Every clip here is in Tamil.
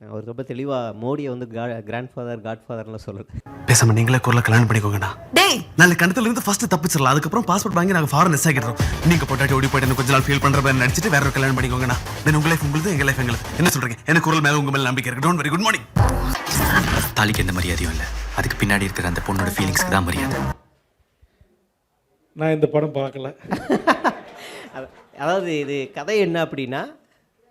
அவர் ரொம்ப தெளிவா மோடியை வந்து கிராண்ட் ஃபாதர், காட் ஃபாதர்லாம் சொல்லல. பேசாம நீங்களே குரல கல்யாணம் பண்ணிக்கோங்கண்ணா. டேய் நாளைக்கு கணத்துல இருந்து ஃபர்ஸ்ட் தப்பிச்சிடலாம். அதுக்கப்புறம் பாஸ்போர்ட் வாங்கி நாங்க ஃபாரின் எஸ் ஆகிடுறோம். நீங்க பொட்டாட்டி ஓடி போயிட்டு கொஞ்ச நாள் ஃபீல் பண்ற மாதிரி நடிச்சிட்டு வேற ஒரு கல்யாணம் பண்ணிக்கோங்கண்ணா. தென் உங்க லைஃப் உங்களுக்கு, எங்க லைஃப் எங்களுக்கு. என்ன சொல்றீங்க? எனக்கு குரல் மேல உங்க மேல நம்பிக்கை இருக்கு. Don't worry good morning. தாலிக்கு எந்த மரியாதையும் இல்லை, அதுக்கு பின்னாடி இருக்கிற அந்த பொண்ணோட ஃபீலிங்ஸ்க்கு தான் மரியாதை. நான் இந்த படம் பார்க்கல. அதாவது இது கதை என்ன அப்படின்னா,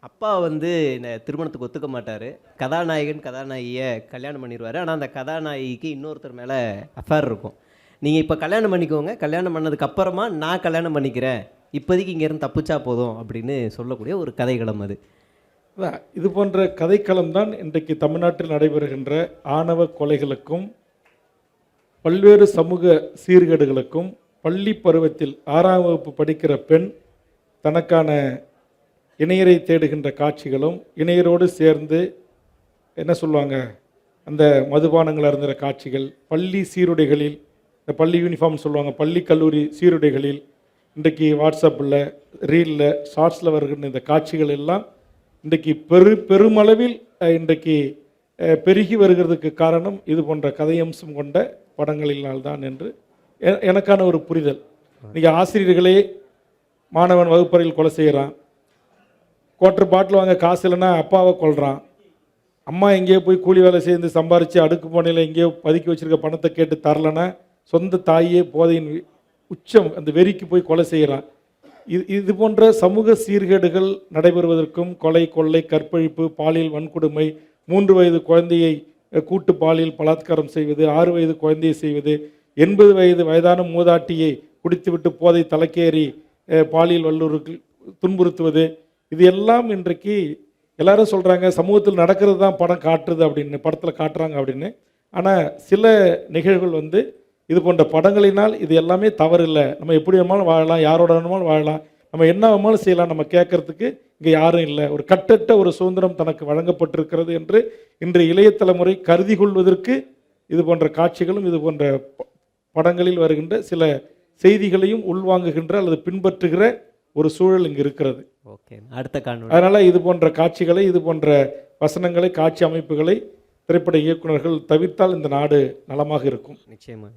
அப்பா வந்து இந்த திருமணத்துக்கு ஒத்துக்க மாட்டார். கதாநாயகியை கல்யாணம் பண்ணிடுவார். ஆனால் அந்த கதாநாயகிக்கு இன்னொருத்தர் மேலே அஃபேர் இருக்கும். நீங்கள் இப்போ கல்யாணம் பண்ணிக்கோங்க, கல்யாணம் பண்ணதுக்கப்புறமா நான் கல்யாணம் பண்ணிக்கிறேன், இப்போதைக்கு இங்கேருந்து தப்பிச்சா போதும் அப்படின்னு சொல்லக்கூடிய ஒரு கதைக்களம் அது. இது போன்ற கதைக்களம் தான் இன்றைக்கு தமிழ்நாட்டில் நடைபெறுகின்ற ஆணவ கொலைகளுக்கும் பல்வேறு சமூக சீர்கேடுகளுக்கும் பள்ளி பருவத்தில் 6ஆம் வகுப்பு படிக்கிற பெண் தனக்கான இணையரை தேடுகின்ற காட்சிகளும், இணையரோடு சேர்ந்து என்ன சொல்லுவாங்க அந்த மதுபானங்கள் அருந்துகிற காட்சிகள், பள்ளி சீருடைகளில், இந்த பள்ளி யூனிஃபார்ம் சொல்லுவாங்க, பள்ளி கல்லூரி சீருடைகளில் இன்றைக்கு வாட்ஸ்அப்பில், ரீலில், ஷார்ட்ஸில் வருகின்ற இந்த காட்சிகள் எல்லாம் இன்றைக்கு பெருமளவில் இன்றைக்கு பெருகி வருகிறதுக்கு காரணம் இது போன்ற கதையம்சம் கொண்ட படங்களினால்தான் என்று எனக்கான ஒரு புரிதல். இன்றைக்கி ஆசிரியர்களே மாணவன் வகுப்பறையில் கொலை செய்கிறான், குவார்டர் பாட்டில் வாங்க காசு இல்லைன்னா அப்பாவை கொல்றான், அம்மா எங்கேயோ போய் கூலி வேலை செய்து சம்பாரித்து அடுக்கு போனையில் எங்கேயோ பதுக்கி வச்சுருக்க பணத்தை கேட்டு தரலைன்னா சொந்த தாயே போதையின் உச்சம் அந்த வெறிக்கு போய் கொலை செய்கிறான். இது போன்ற சமூக சீர்கேடுகள் நடைபெறுவதற்கும் கொலை, கொள்ளை, கற்பழிப்பு, பாலியல் வன்கொடுமை, 3 வயது குழந்தையை கூட்டு பாலியல் பலாத்காரம் செய்வது, 6 வயது குழந்தையை செய்வது, 80 வயதான மூதாட்டியை குடித்துவிட்டு போதை தலைக்கேறி பாலியல் வல்லுறவுக்கு துன்புறுத்துவது, இது எல்லாம் இன்றைக்கு எல்லாரும் சொல்கிறாங்க சமூகத்தில் நடக்கிறது தான் படம் காட்டுறது அப்படின்னு, படத்தில் காட்டுறாங்க அப்படின்னு. ஆனால் சில நிகழ்வுகள் வந்து இது போன்ற படங்களினால் இது எல்லாமே தவறில்லை, நம்ம எப்படி வேணாலும் வாழலாம், யாரோட வேணுமாலும் வாழலாம், நம்ம என்ன வேணாலும் செய்யலாம், நம்ம கேட்கறதுக்கு இங்கே யாரும் இல்லை, ஒரு கட்டற்ற ஒரு சுதந்திரம் தனக்கு வழங்கப்பட்டிருக்கிறது என்று இன்றைய இளைய தலைமுறை கருதி கொள்வதற்கு இது போன்ற காட்சிகளும் இது போன்ற படங்களில் வருகின்ற சில செய்திகளையும் உள்வாங்குகின்ற அல்லது பின்பற்றுகிற ஒரு சூழல் இங்கு இருக்கிறது. ஓகே, அடுத்த காணொளி. அதனால் இது போன்ற காட்சிகளை, இது போன்ற வசனங்களை, காட்சி அமைப்புகளை திரைப்பட இயக்குநர்கள் தவிர்த்தால் இந்த நாடு நலமாக இருக்கும். நிச்சயமாக.